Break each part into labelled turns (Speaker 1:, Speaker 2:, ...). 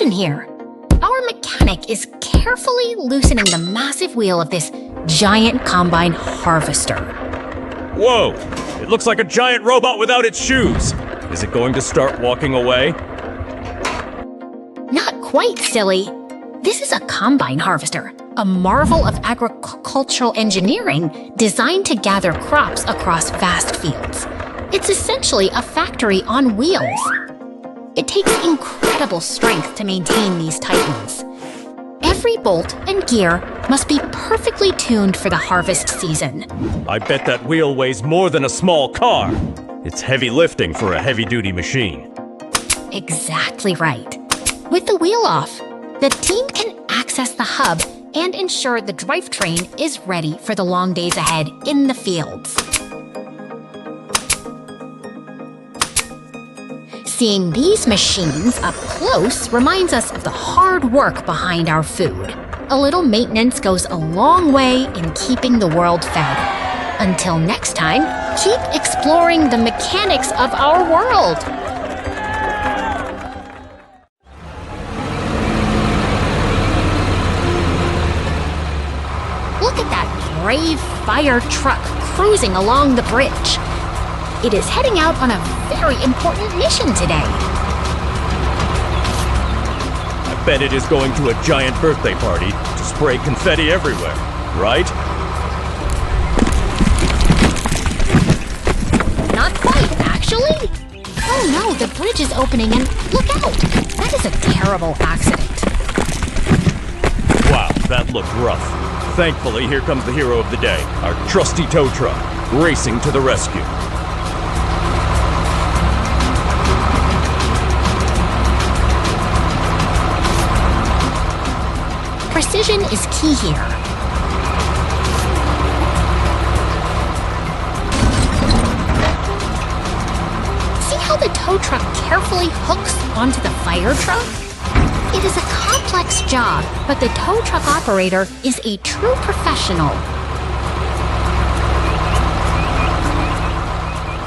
Speaker 1: precision here. Our mechanic is carefully loosening the massive wheel of this giant combine harvester.
Speaker 2: Whoa! It looks like a giant robot without its shoes. Is it going to start walking away?
Speaker 1: Not quite, silly. This is a combine harvester, a marvel of agricultural engineering designed to gather crops across vast fields. It's essentially a factory on wheels. It takes incredible strength to maintain these titans. Every bolt and gear must be perfectly tuned for the harvest season.
Speaker 2: I bet that wheel weighs more than a small car. It's heavy lifting for a heavy-duty machine.
Speaker 1: Exactly right. With the wheel off, the team can access the hub and ensure the drivetrain is ready for the long days ahead in the fields. Seeing these machines up close reminds us of the hard work behind our food. A little maintenance goes a long way in keeping the world fed. Until next time, keep exploring the mechanics of our world. Look at that brave fire truck cruising along the bridge. It is heading out on a very important mission today.
Speaker 2: I bet it is going to a giant birthday party to spray confetti everywhere, right?
Speaker 1: Not quite, actually. Oh no, the bridge is opening and look out! That is a terrible accident.
Speaker 2: Wow, that looked rough. Thankfully, here comes the hero of the day, our trusty tow truck, racing to the rescue.
Speaker 1: Precision is key here. See how the tow truck carefully hooks onto the fire truck? It is a complex job, but the tow truck operator is a true professional.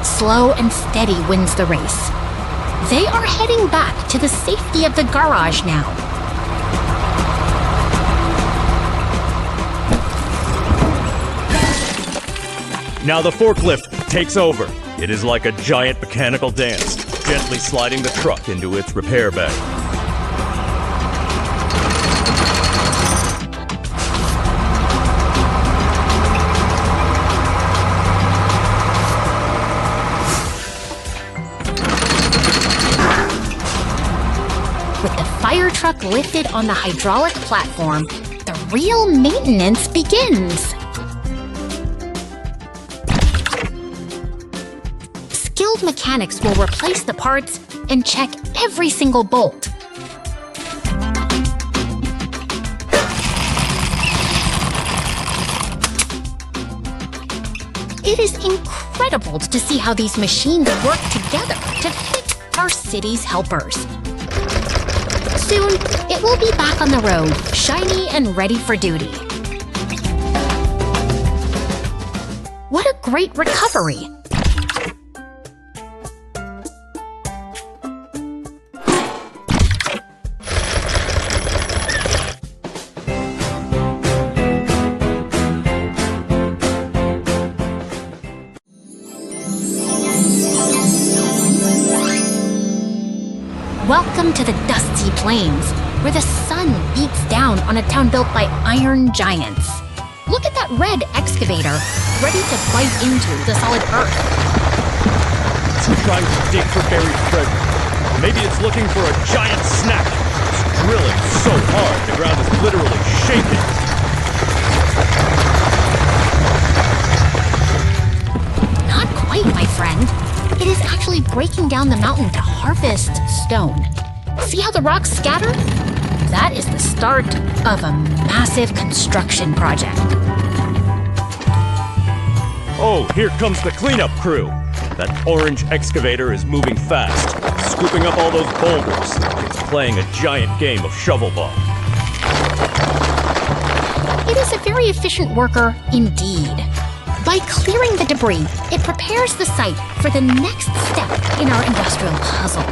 Speaker 1: Slow and steady wins the race. They are heading back to the safety of the garage now.
Speaker 2: Now the forklift takes over. It is like a giant mechanical dance, gently sliding the truck into its repair bay.
Speaker 1: With the fire truck lifted on the hydraulic platform, the real maintenance begins. Skilled mechanics will replace the parts and check every single bolt. It is incredible to see how these machines work together to fit our city's helpers. Soon, it will be back on the road, shiny and ready for duty. What a great recovery! Welcome to the dusty plains, where the sun beats down on a town built by iron giants. Look at that red excavator, ready to bite into the solid earth.
Speaker 2: It's trying to dig for buried treasure. Maybe it's looking for a giant snack. It's drilling so hard, the ground is literally shaking.
Speaker 1: Not quite, my friend. It is actually breaking down the mountain to harvest stone. See how the rocks scatter? That is the start of a massive construction project.
Speaker 2: Oh, here comes the cleanup crew. That orange excavator is moving fast, scooping up all those boulders. It's playing a giant game of shovelball.
Speaker 1: It is a very efficient worker indeed. By clearing the debris, it prepares the site for the next step in our industrial puzzle.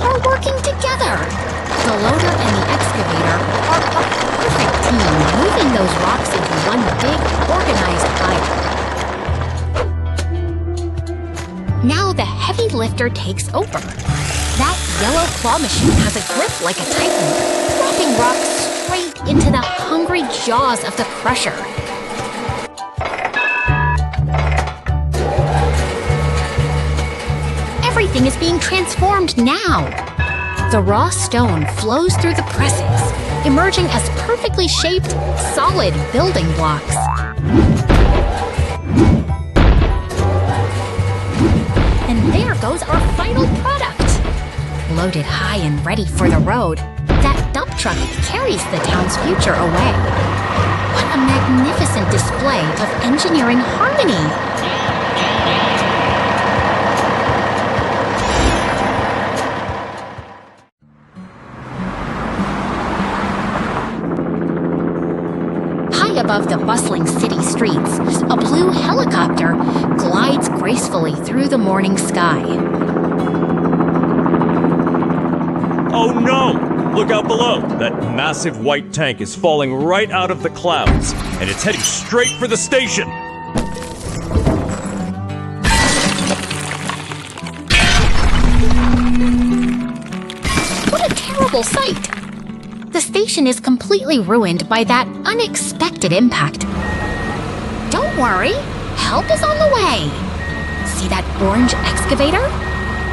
Speaker 1: are working together. The loader and the excavator are a perfect team, moving those rocks into one big, organized pile. Now the heavy lifter takes over. That yellow claw machine has a grip like a titan, dropping rocks straight into the hungry jaws of the crusher. Everything is being transformed now. The raw stone flows through the presses, emerging as perfectly shaped, solid building blocks. And there goes our final product. Loaded high and ready for the road, that dump truck carries the town's future away. What a magnificent display of engineering harmony! High above the bustling city streets, a blue helicopter glides gracefully through the morning sky.
Speaker 2: Oh no! Look out below! That massive white tank is falling right out of the clouds, and it's heading straight for the station!
Speaker 1: What a terrible sight! The station is completely ruined by that unexpected impact. Don't worry, help is on the way. See that orange excavator?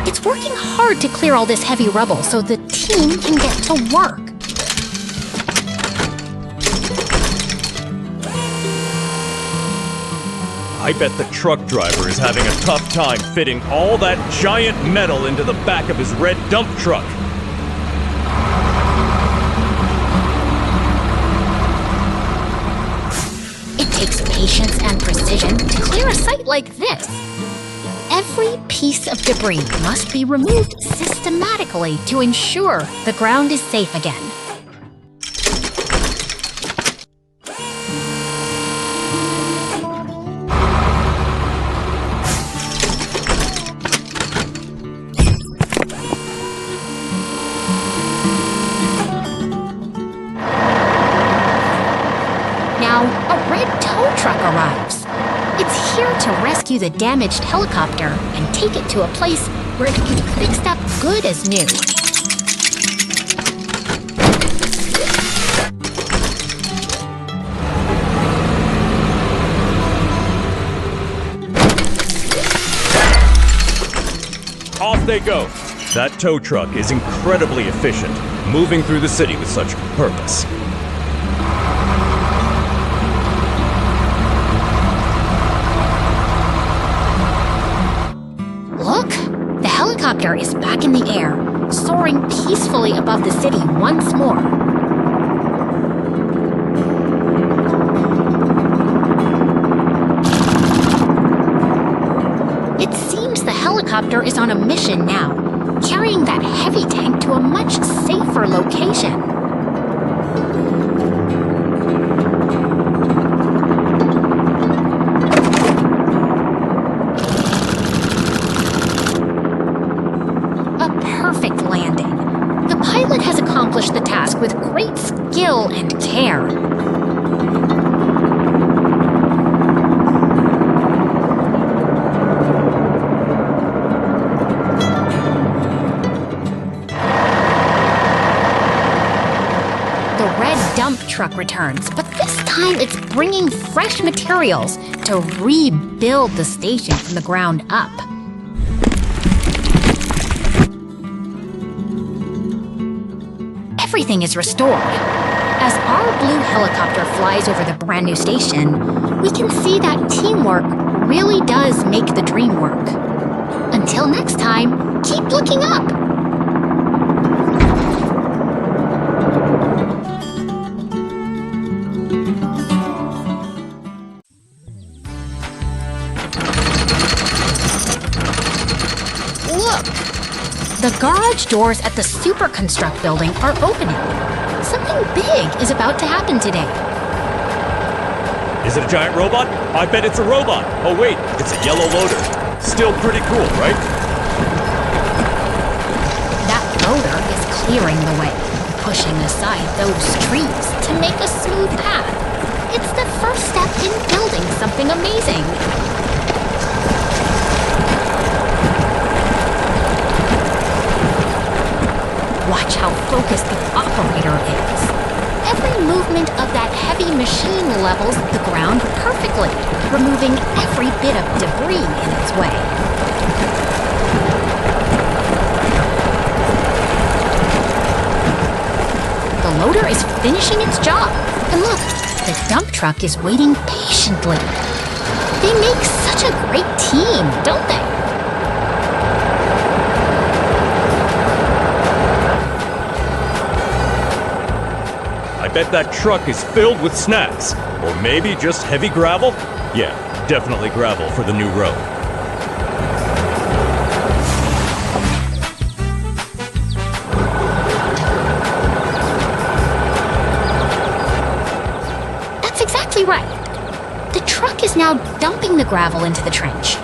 Speaker 1: It's working hard to clear all this heavy rubble so the team can get to work.
Speaker 2: I bet the truck driver is having a tough time fitting all that giant metal into the back of his red dump truck.
Speaker 1: It takes patience and precision to clear a site like this. Every piece of debris must be removed systematically to ensure the ground is safe again. Now, a red tow truck arrives. It's here to rescue the damaged helicopter and take it to a place where it can be fixed up good as new.
Speaker 2: Off they go! That tow truck is incredibly efficient, moving through the city with such purpose.
Speaker 1: Look! The helicopter is back in the air, soaring peacefully above the city once more. It seems the helicopter is on a mission now, carrying that heavy tank to a much safer location. Perfect landing. The pilot has accomplished the task with great skill and care. The red dump truck returns, but this time it's bringing fresh materials to rebuild the station from the ground up. Everything is restored. As our blue helicopter flies over the brand new station, we can see that teamwork really does make the dream work. Until next time, keep looking up! Look! The garage doors at the Super Construct building are opening. Something big is about to happen today.
Speaker 2: Is it a giant robot? I bet it's a robot. Oh wait, it's a yellow loader. Still pretty cool, right?
Speaker 1: That clearing the way, pushing aside those trees to make a smooth path. It's the first step in building something amazing. Watch how focused the operator is. Every movement of that heavy machine levels the ground perfectly, removing every bit of debris in its way. The loader is finishing its job, and look, the dump truck is waiting patiently. They make such a great team, don't they?
Speaker 2: I bet that truck is filled with snacks. Or maybe just heavy gravel? Yeah, definitely gravel for the new road.
Speaker 1: That's exactly right. The truck is now dumping the gravel into the trench,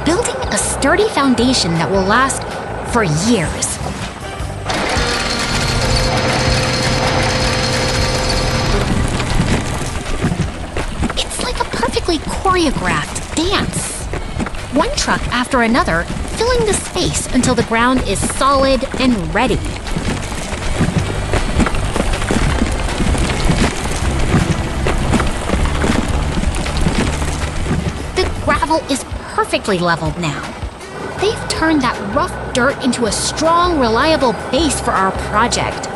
Speaker 1: building a sturdy foundation that will last for years. Choreographed dance. One truck after another, filling the space until the ground is solid and ready. The gravel is perfectly leveled now. They've turned that rough dirt into a strong, reliable base for our project.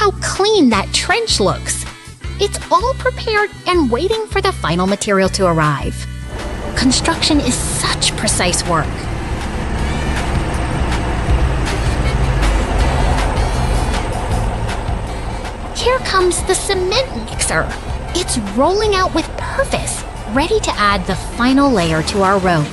Speaker 1: How clean that trench looks. It's all prepared and waiting for the final material to arrive. Construction is such precise work. Here comes the cement mixer. It's rolling out with purpose, ready to add the final layer to our road.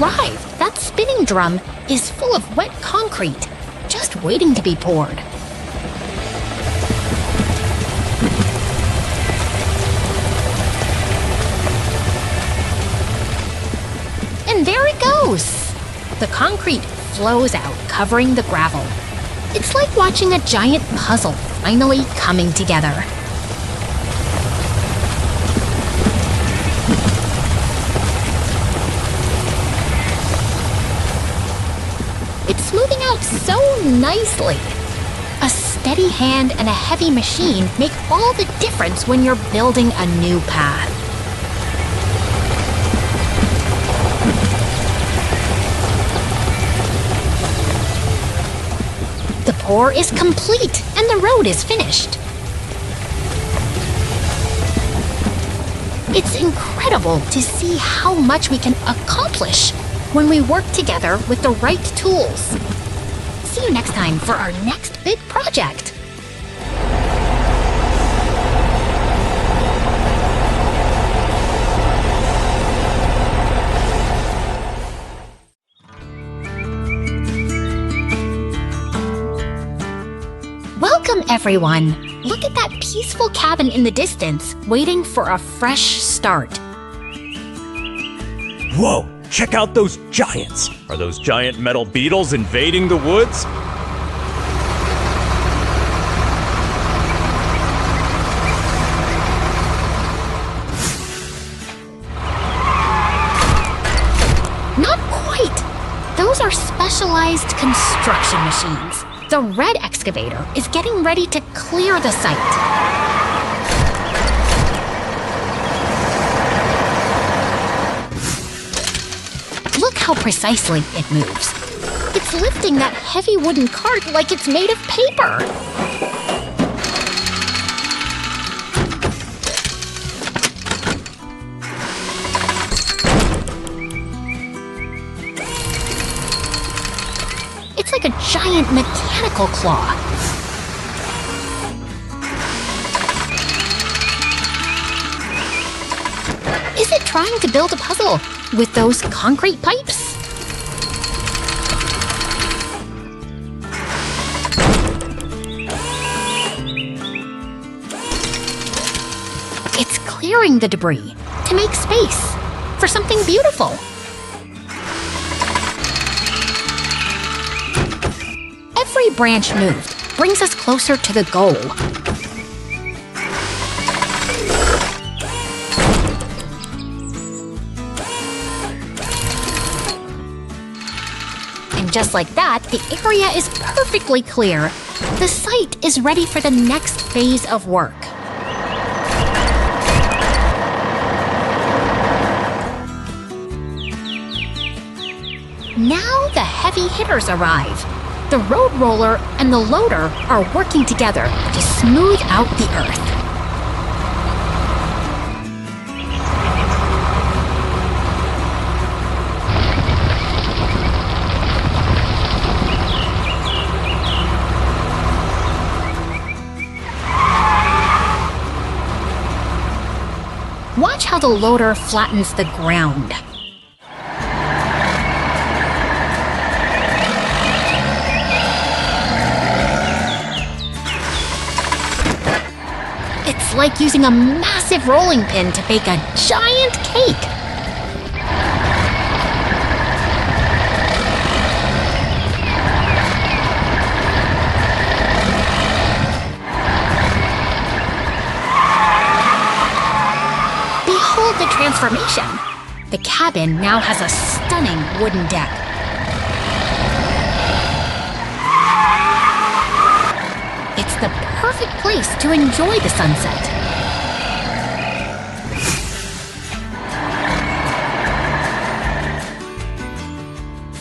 Speaker 1: Arrived. That spinning drum is full of wet concrete, just waiting to be poured. And there it goes! The concrete flows out, covering the gravel. It's like watching a giant puzzle finally coming together. Smoothing out so nicely. A steady hand and a heavy machine make all the difference when you're building a new path. The pour is complete and the road is finished. It's incredible to see how much we can accomplish when we work together with the right tools. See you next time for our next big project. Welcome, everyone. Look at that peaceful cabin in the distance, waiting for a fresh start.
Speaker 2: Whoa! Check out those giants! Are those giant metal beetles invading the woods?
Speaker 1: Not quite! Those are specialized construction machines. The red excavator is getting ready to clear the site. Look how precisely it moves. It's lifting that heavy wooden cart like it's made of paper. It's like a giant mechanical claw. Is it trying to build a puzzle with those concrete pipes? clearing the debris to make space for something beautiful. Every branch moved brings us closer to the goal. And just like that, the area is perfectly clear. The site is ready for the next phase of work. Now the heavy hitters arrive. The road roller and the loader are working together to smooth out the earth. Watch how the loader flattens the ground. It's like using a massive rolling pin to bake a giant cake. Behold the transformation. The cabin now has a stunning wooden deck. It's the perfect place to enjoy the sunset.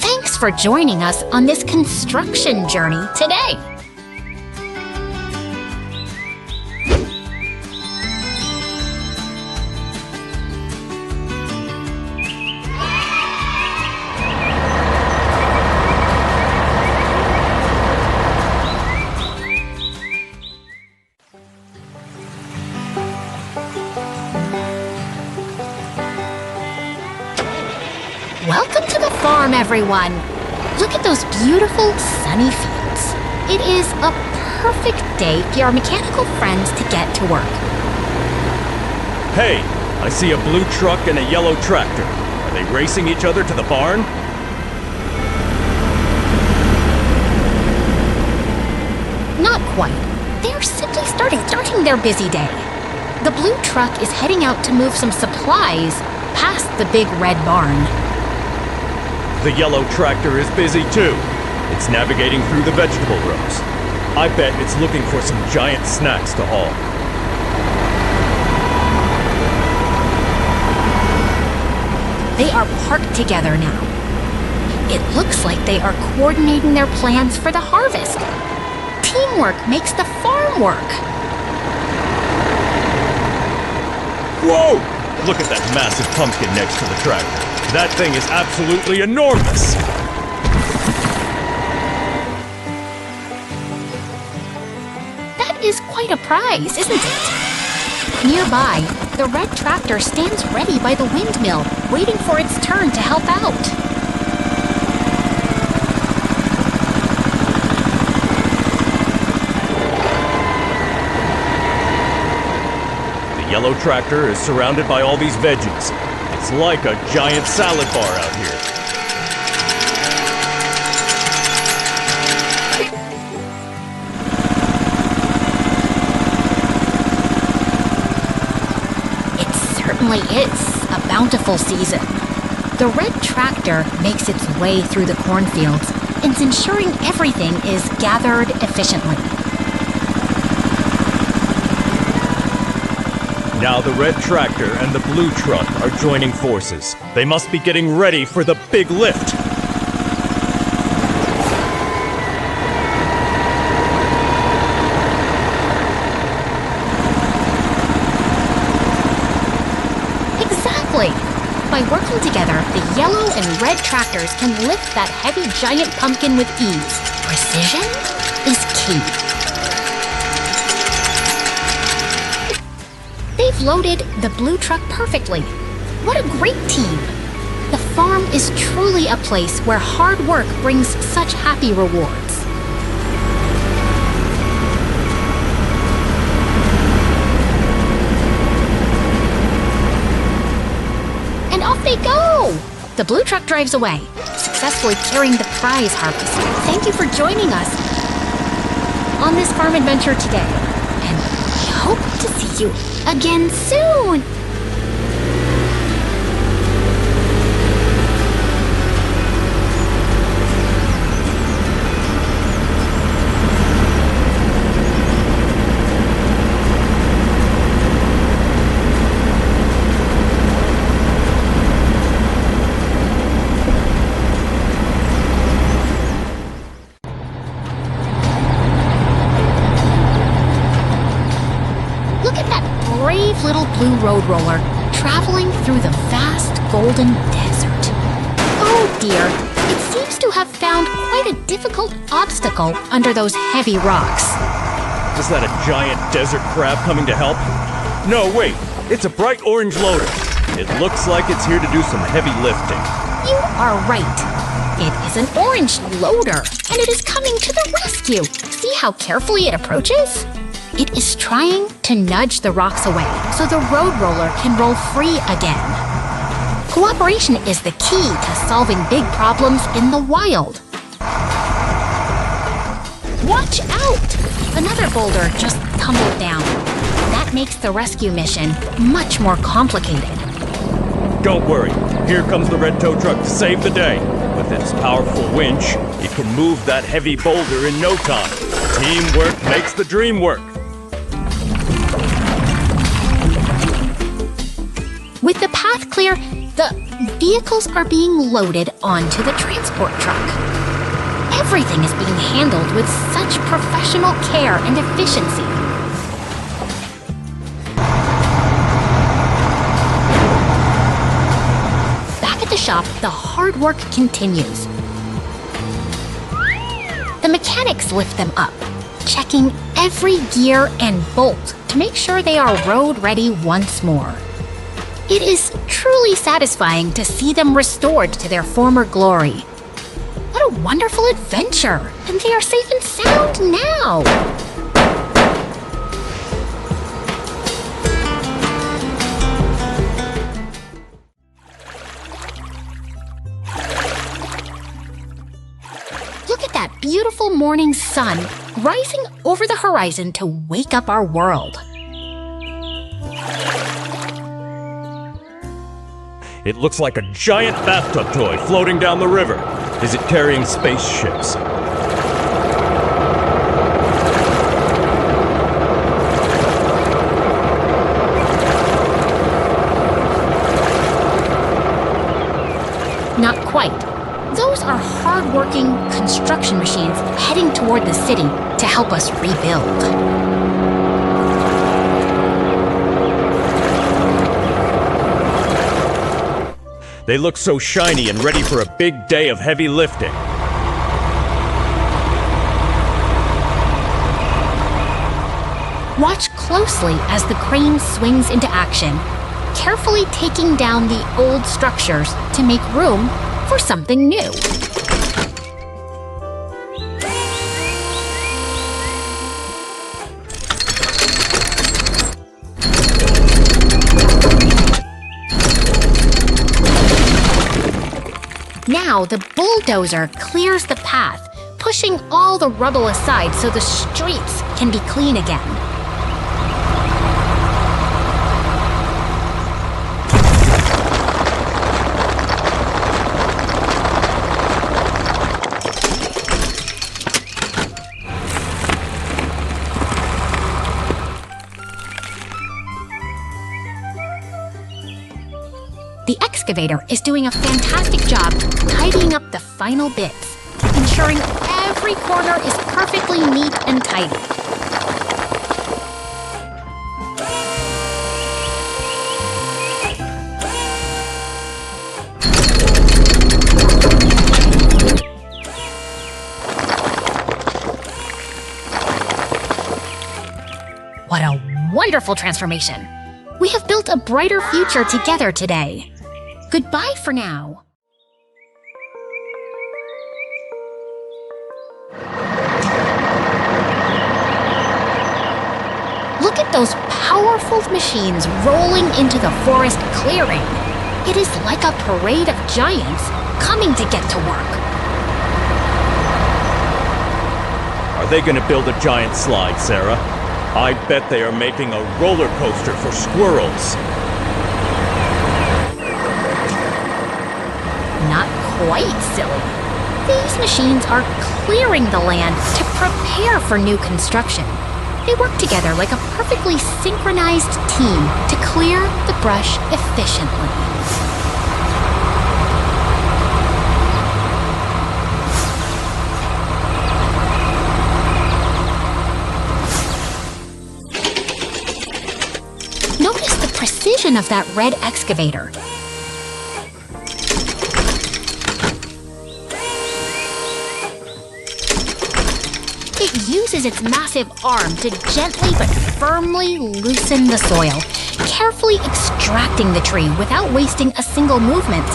Speaker 1: Thanks for joining us on this construction journey today. Welcome to the farm, everyone! Look at those beautiful sunny fields. It is a perfect day for our mechanical friends to get to work.
Speaker 2: Hey, I see a blue truck and a yellow tractor. Are they racing each other to the barn?
Speaker 1: Not quite. They're simply starting their busy day. The blue truck is heading out to move some supplies past the big red barn.
Speaker 2: The yellow tractor is busy too. It's navigating through the vegetable rows. I bet it's looking for some giant snacks to haul.
Speaker 1: They are parked together now. It looks like they are coordinating their plans for the harvest. Teamwork makes the farm work.
Speaker 2: Whoa! Look at that massive pumpkin next to the tractor. That thing is absolutely enormous!
Speaker 1: That is quite a prize, isn't it? Nearby, the red tractor stands ready by the windmill, waiting for its turn to help out.
Speaker 2: The yellow tractor is surrounded by all these veggies. It's like a giant salad bar out here.
Speaker 1: It certainly is a bountiful season. The red tractor makes its way through the cornfields and is ensuring everything is gathered efficiently.
Speaker 2: Now the red tractor and the blue truck are joining forces. They must be getting ready for the big lift.
Speaker 1: Exactly! By working together, the yellow and red tractors can lift that heavy giant pumpkin with ease. Precision is key. They've loaded the blue truck perfectly. What a great team! The farm is truly a place where hard work brings such happy rewards. The blue truck drives away, successfully carrying the prize harvest. Thank you for joining us on this farm adventure today, and we hope to see you again soon! Little blue road roller traveling through the vast golden desert. Oh dear, it seems to have found quite a difficult obstacle under those heavy rocks.
Speaker 2: Is that a giant desert crab coming to help? No, wait, it's a bright orange loader. It looks like it's here to do some heavy lifting.
Speaker 1: You are right. It is an orange loader, and it is coming to the rescue. See how carefully it approaches? It is trying to nudge the rocks away so the road roller can roll free again. Cooperation is the key to solving big problems in the wild. Watch out! Another boulder just tumbled down. That makes the rescue mission much more complicated.
Speaker 2: Don't worry, here comes the red tow truck to save the day. With its powerful winch, it can move that heavy boulder in no time. Teamwork makes the dream work.
Speaker 1: With the path clear, the vehicles are being loaded onto the transport truck. Everything is being handled with such professional care and efficiency. Back at the shop, the hard work continues. The mechanics lift them up, checking every gear and bolt to make sure they are road ready once more. It is truly satisfying to see them restored to their former glory. What a wonderful adventure! And they are safe and sound now! Look at that beautiful morning sun rising over the horizon to wake up our world.
Speaker 2: It looks like a giant bathtub toy floating down the river. Is it carrying spaceships?
Speaker 1: Not quite. Those are hard-working construction machines heading toward the city to help us rebuild.
Speaker 2: They look so shiny and ready for a big day of heavy lifting.
Speaker 1: Watch closely as the crane swings into action, carefully taking down the old structures to make room for something new. Now the bulldozer clears the path, pushing all the rubble aside so the streets can be clean again. The excavator is doing a fantastic job tidying up the final bits, ensuring every corner is perfectly neat and tidy. What a wonderful transformation! We have built a brighter future together today. Goodbye for now. Look at those powerful machines rolling into the forest clearing. It is like a parade of giants coming to get to work.
Speaker 2: Are they gonna build a giant slide, Sarah? I bet they are making a roller coaster for squirrels.
Speaker 1: Not quite, silly. These machines are clearing the land to prepare for new construction. They work together like a perfectly synchronized team to clear the brush efficiently. Notice the precision of that red excavator. It uses its massive arm to gently but firmly loosen the soil, carefully extracting the tree without wasting a single movement.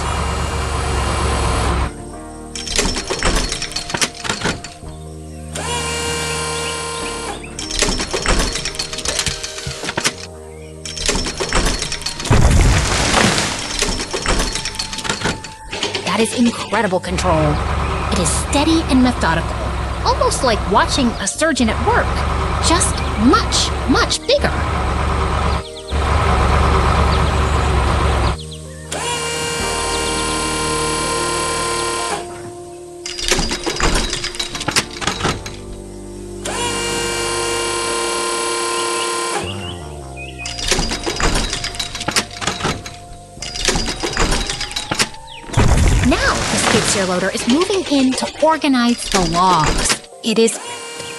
Speaker 1: That is incredible control. It is steady and methodical. Almost like watching a surgeon at work, just much, much bigger. Now the skid steer loader is moving in to organize the logs. It is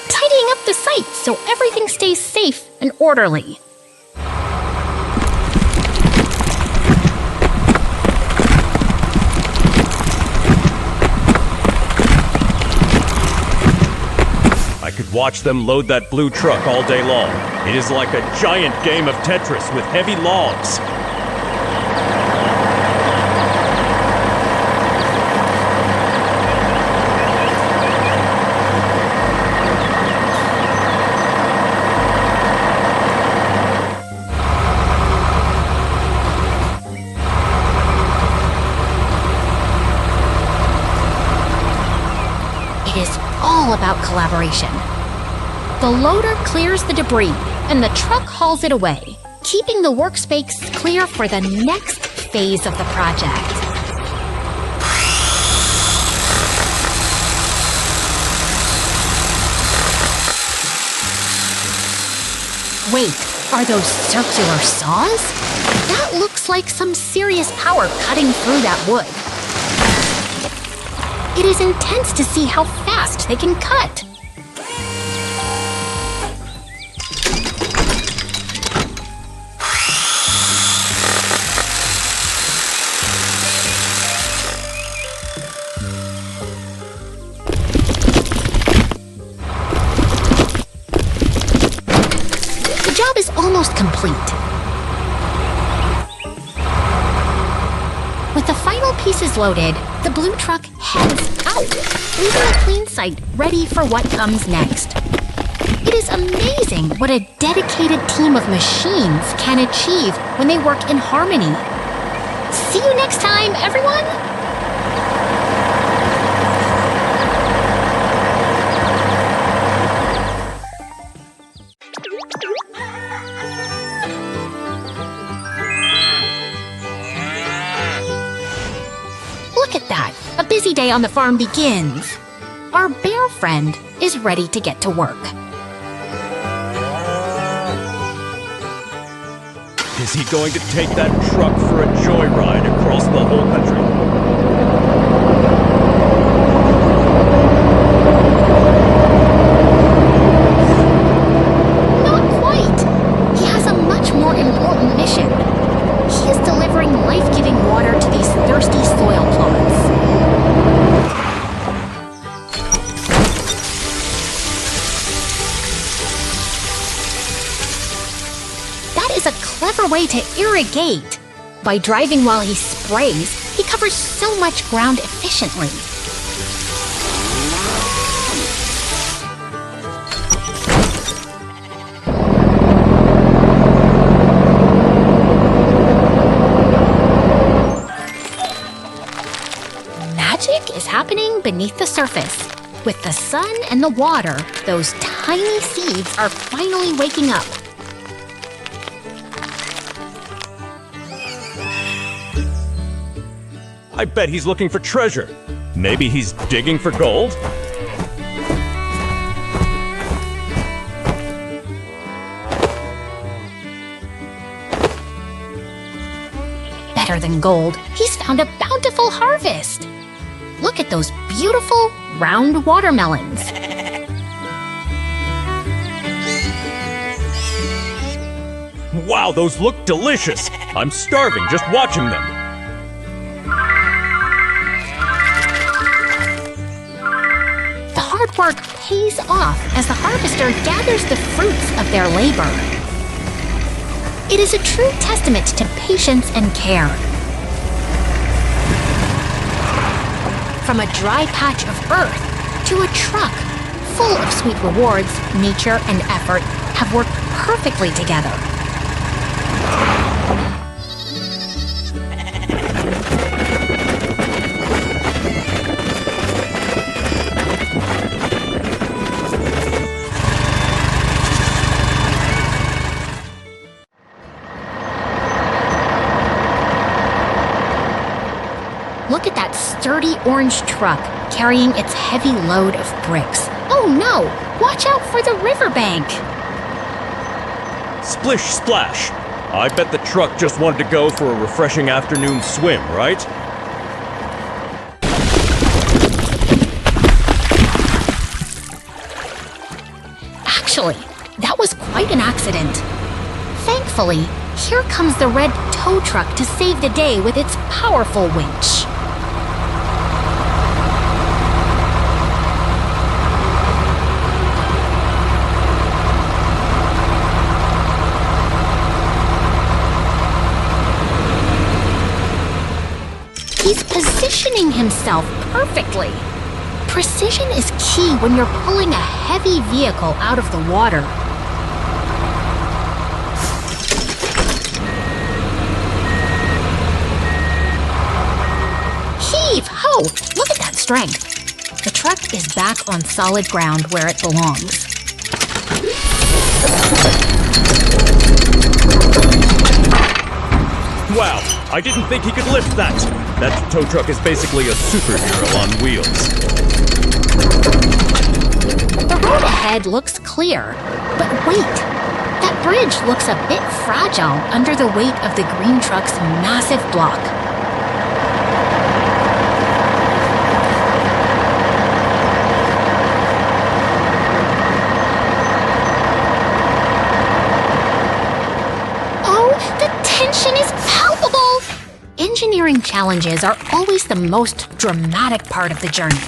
Speaker 1: tidying up the site so everything stays safe and orderly.
Speaker 2: I could watch them load that blue truck all day long. It is like a giant game of Tetris with heavy logs.
Speaker 1: It is all about collaboration. The loader clears the debris, and the truck hauls it away, keeping the workspace clear for the next phase of the project. Wait, are those circular saws? That looks like some serious power cutting through that wood. It is intense to see how fast they can cut. The job is almost complete. With the final pieces loaded, the blue truck heads out, leaving a clean site ready for what comes next. It is amazing what a dedicated team of machines can achieve when they work in harmony. See you next time, everyone! Look at that! A busy day on the farm begins. Our bear friend is ready to get to work.
Speaker 2: Is he going to take that truck for a joyride across the whole country?
Speaker 1: Not quite! He has a much more important mission. He is delivering life-giving water to these thirsty soil plots. That is a clever way to irrigate. By driving while he sprays, he covers so much ground efficiently. bubbling beneath the surface. With the sun and the water, those tiny seeds are finally waking up.
Speaker 2: I bet he's looking for treasure. Maybe he's digging for gold?
Speaker 1: Better than gold, he's found a bountiful harvest. Look at those beautiful, round watermelons.
Speaker 2: Wow, those look delicious. I'm starving just watching them.
Speaker 1: The hard work pays off as the harvester gathers the fruits of their labor. It is a true testament to patience and care. From a dry patch of earth to a truck full of sweet rewards, nature and effort have worked perfectly together. Look at that sturdy orange truck carrying its heavy load of bricks. Oh no! Watch out for the riverbank!
Speaker 2: Splish splash! I bet the truck just wanted to go for a refreshing afternoon swim, right?
Speaker 1: Actually, that was quite an accident. Thankfully, here comes the red tow truck to save the day with its powerful winch. He's positioning himself perfectly. Precision is key when you're pulling a heavy vehicle out of the water. Heave ho! Look at that strength. The truck is back on solid ground where it belongs.
Speaker 2: Wow, I didn't think he could lift that. That tow truck is basically a superhero on wheels.
Speaker 1: The road ahead looks clear, but wait, that bridge looks a bit fragile under the weight of the green truck's massive block. Oh, the tension is palpable! Engineering challenges are always the most dramatic part of the journey.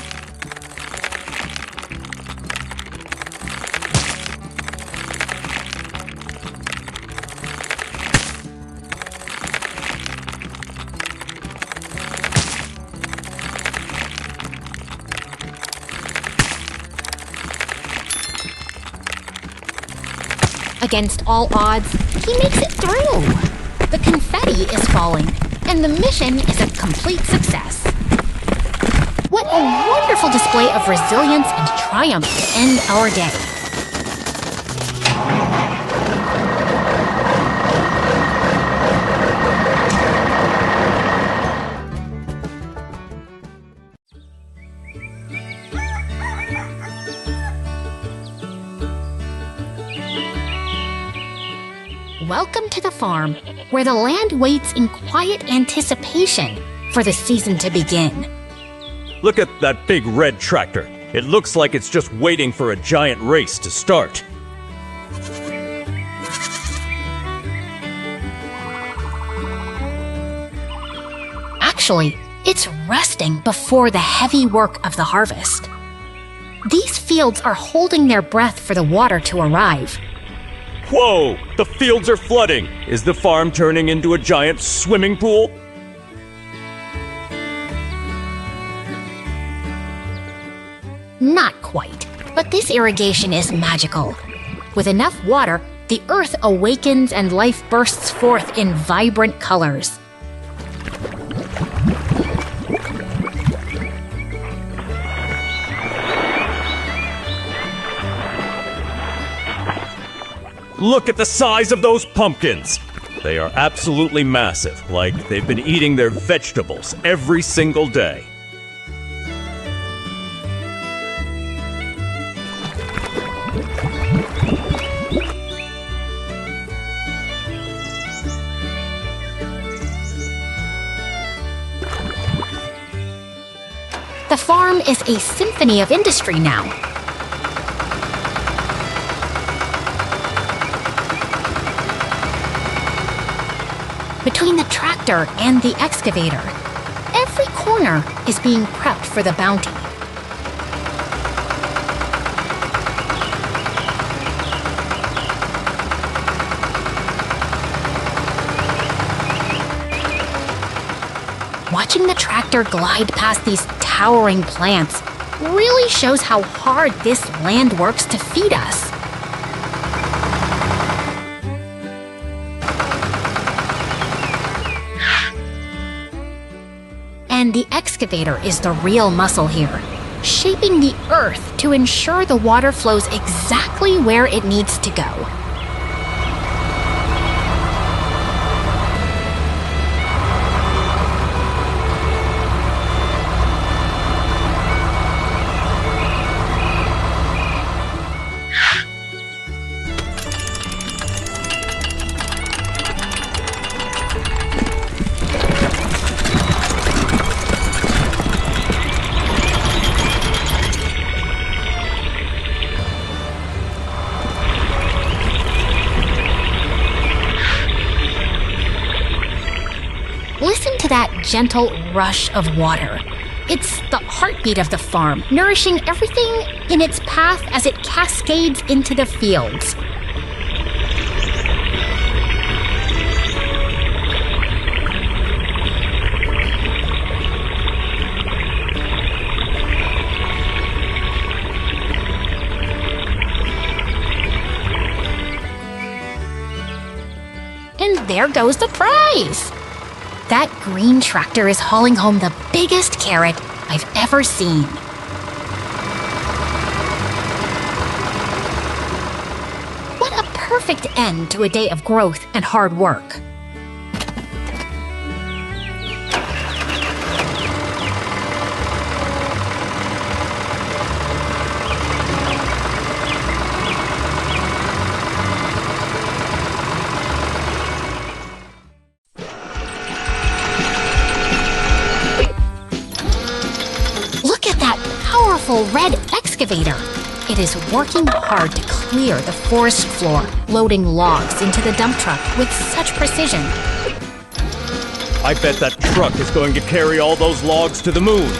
Speaker 1: Against all odds, he makes it through. The confetti is falling, and the mission is a complete success. What a wonderful display of resilience and triumph to end our day. Welcome to the farm, where the land waits in quiet anticipation for the season to begin.
Speaker 2: Look at that big red tractor. It looks like it's just waiting for a giant race to start.
Speaker 1: Actually, it's resting before the heavy work of the harvest. These fields are holding their breath for the water to arrive.
Speaker 2: Whoa! The fields are flooding! Is the farm turning into a giant swimming pool?
Speaker 1: Not quite, but this irrigation is magical. With enough water, the earth awakens and life bursts forth in vibrant colors.
Speaker 2: Look at the size of those pumpkins! They are absolutely massive, like they've been eating their vegetables every single day.
Speaker 1: The farm is a symphony of industry now. Between the tractor and the excavator, every corner is being prepped for the bounty. Watching the tractor glide past these towering plants really shows how hard this land works to feed us. And the excavator is the real muscle here, shaping the earth to ensure the water flows exactly where it needs to go. Listen to that gentle rush of water. It's the heartbeat of the farm, nourishing everything in its path as it cascades into the fields. And there goes the prize! That green tractor is hauling home the biggest carrot I've ever seen. What a perfect end to a day of growth and hard work. Powerful red excavator. It is working hard to clear the forest floor, loading logs into the dump truck with such precision.
Speaker 2: I bet that truck is going to carry all those logs to the moon.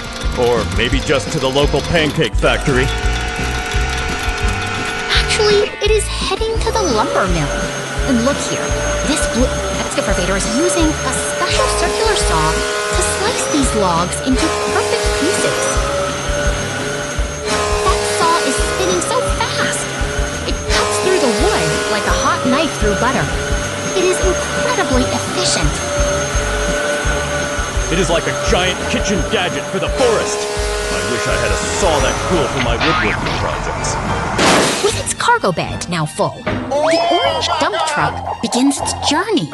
Speaker 2: Or maybe just to the local pancake factory.
Speaker 1: Actually, it is heading to the lumber mill. And look here, this blue excavator is using a special circular saw to slice these logs into perfect pieces. So fast! It cuts through the wood like a hot knife through butter. It is incredibly efficient.
Speaker 2: It is like a giant kitchen gadget for the forest. I wish I had a saw that cool for my woodworking projects.
Speaker 1: With its cargo bed now full, the orange dump truck begins its journey,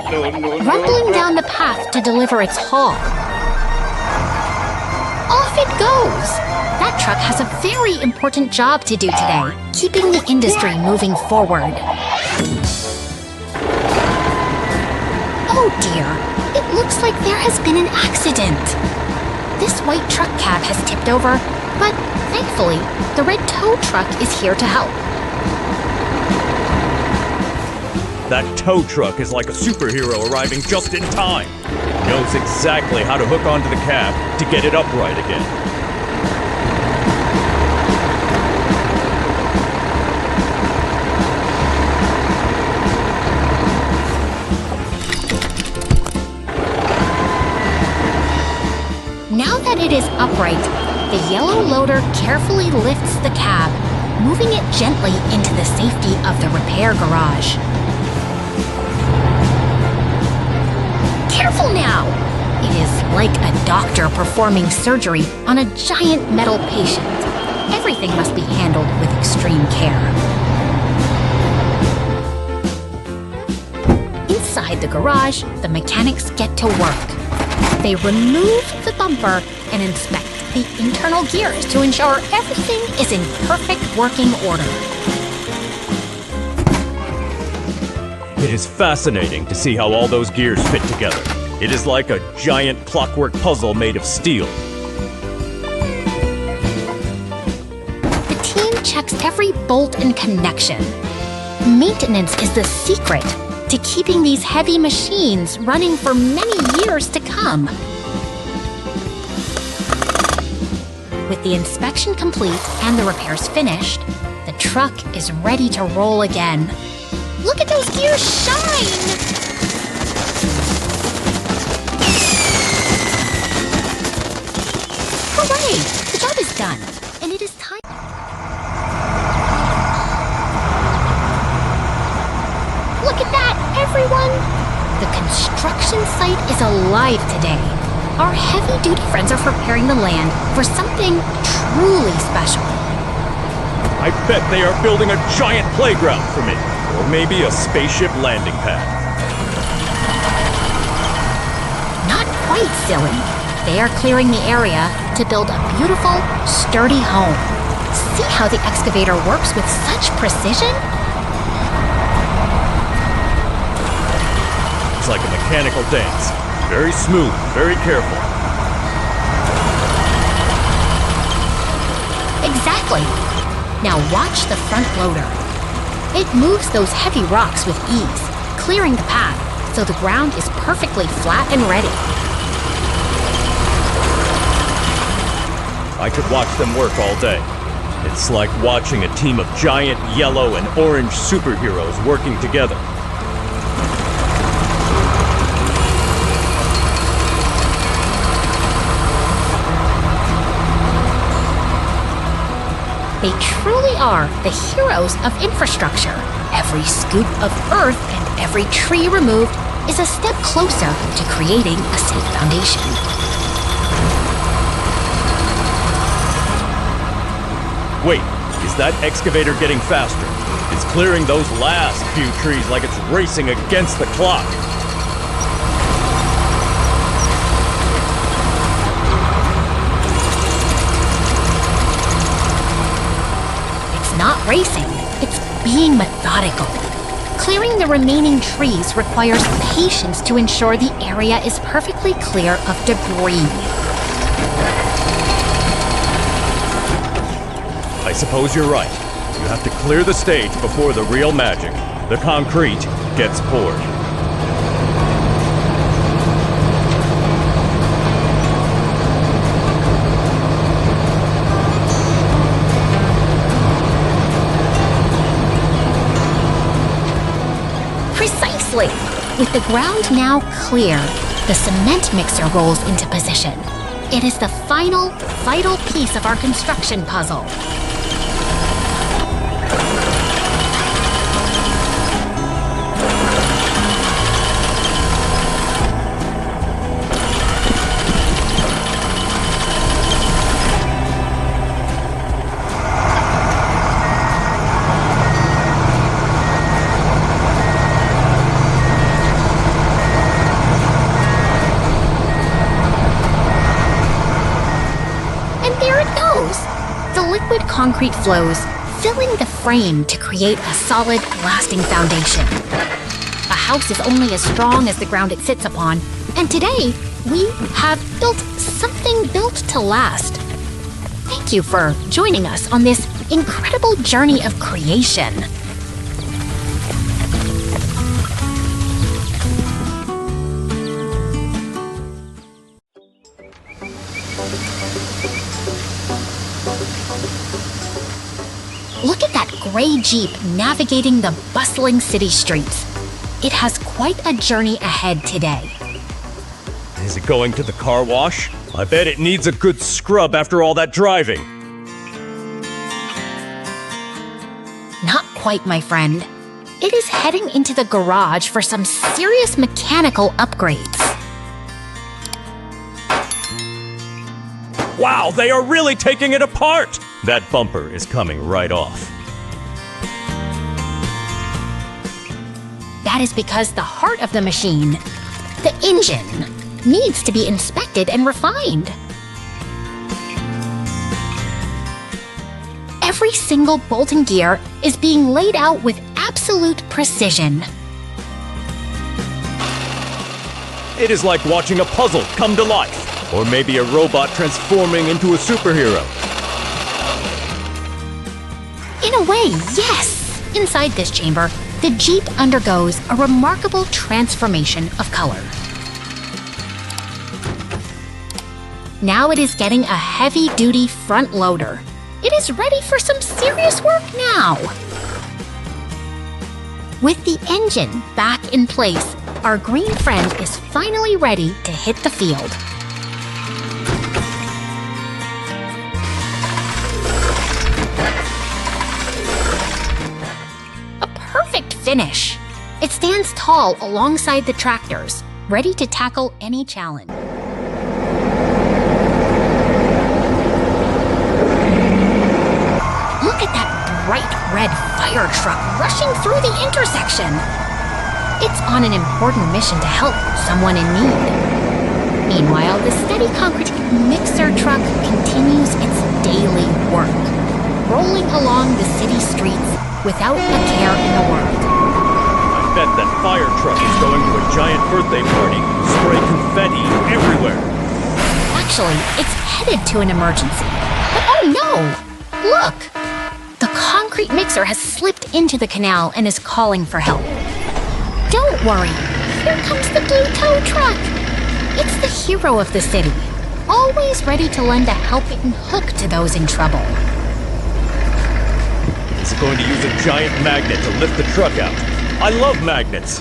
Speaker 1: rumbling down the path to deliver its haul. Off it goes! That truck has a very important job to do today, keeping the industry moving forward. Oh dear, it looks like there has been an accident. This white truck cab has tipped over, but thankfully, the red tow truck is here to help.
Speaker 2: That tow truck is like a superhero arriving just in time. He knows exactly how to hook onto the cab to get it upright again.
Speaker 1: Now that it is upright, the yellow loader carefully lifts the cab, moving it gently into the safety of the repair garage. Careful now! It is like a doctor performing surgery on a giant metal patient. Everything must be handled with extreme care. Inside the garage, the mechanics get to work. They remove the bumper and inspect the internal gears to ensure everything is in perfect working order.
Speaker 2: It is fascinating to see how all those gears fit together. It is like a giant clockwork puzzle made of steel.
Speaker 1: The team checks every bolt and connection. Maintenance is the secret to keeping these heavy machines running for many years to come. With the inspection complete and the repairs finished, the truck is ready to roll again. Look at those gears shine! Hooray! The job is done, and it is time. Look at that, everyone! The construction site is alive today. Our heavy-duty friends are preparing the land for something truly special.
Speaker 2: I bet they are building a giant playground for me. Or maybe a spaceship landing pad.
Speaker 1: Not quite silly. They are clearing the area to build a beautiful, sturdy home. See how the excavator works with such precision?
Speaker 2: It's like a mechanical dance. Very smooth, very careful.
Speaker 1: Exactly. Now watch the front loader. It moves those heavy rocks with ease, clearing the path so the ground is perfectly flat and ready.
Speaker 2: I could watch them work all day. It's like watching a team of giant yellow and orange superheroes working together.
Speaker 1: They truly are the heroes of infrastructure. Every scoop of earth and every tree removed is a step closer to creating a safe foundation.
Speaker 2: Wait, is that excavator getting faster? It's clearing those last few trees like it's racing against the clock.
Speaker 1: Not racing, it's being methodical. Clearing the remaining trees requires patience to ensure the area is perfectly clear of debris.
Speaker 2: I suppose you're right. You have to clear the stage before the real magic, the concrete, gets poured.
Speaker 1: Precisely! With the ground now clear, the cement mixer rolls into position. It is the final, vital piece of our construction puzzle. Concrete flows, filling the frame to create a solid, lasting foundation. A house is only as strong as the ground it sits upon, and today we have built something built to last. Thank you for joining us on this incredible journey of creation. Look at that gray Jeep navigating the bustling city streets. It has quite a journey ahead today.
Speaker 2: Is it going to the car wash? I bet it needs a good scrub after all that driving.
Speaker 1: Not quite, my friend. It is heading into the garage for some serious mechanical upgrades.
Speaker 2: Wow, they are really taking it apart! That bumper is coming right off.
Speaker 1: That is because the heart of the machine, the engine, needs to be inspected and refined. Every single bolt and gear is being laid out with absolute precision.
Speaker 2: It is like watching a puzzle come to life, or maybe a robot transforming into a superhero.
Speaker 1: In a way, yes! Inside this chamber, the Jeep undergoes a remarkable transformation of color. Now it is getting a heavy-duty front loader. It is ready for some serious work now. With the engine back in place, our green friend is finally ready to hit the field. A perfect finish. It stands tall alongside the tractors, ready to tackle any challenge. Look at that bright red fire truck rushing through the intersection. It's on an important mission to help someone in need. Meanwhile, the steady concrete mixer truck continues its daily work, rolling along the city streets without a care in the world.
Speaker 2: I bet that fire truck is going to a giant birthday party, spray confetti everywhere.
Speaker 1: Actually, it's headed to an emergency. But oh no! Look! The concrete mixer has slipped into the canal and is calling for help. Don't worry, here comes the blue tow truck. It's the hero of the city, always ready to lend a helping hook to those in trouble.
Speaker 2: It's going to use a giant magnet to lift the truck out. I love magnets.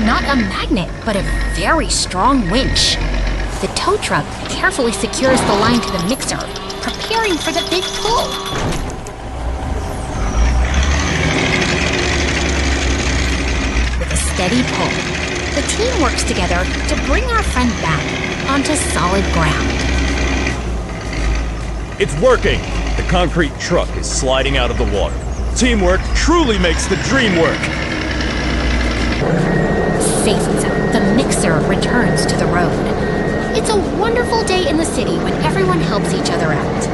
Speaker 1: Not a magnet, but a very strong winch. The tow truck carefully secures the line to the mixer, preparing for the big pull. With a steady pull, the team works together to bring our friend back onto solid ground.
Speaker 2: It's working! The concrete truck is sliding out of the water. Teamwork truly makes the dream work!
Speaker 1: Safe and sound, the mixer returns to the road. It's a wonderful day in the city when everyone helps each other out.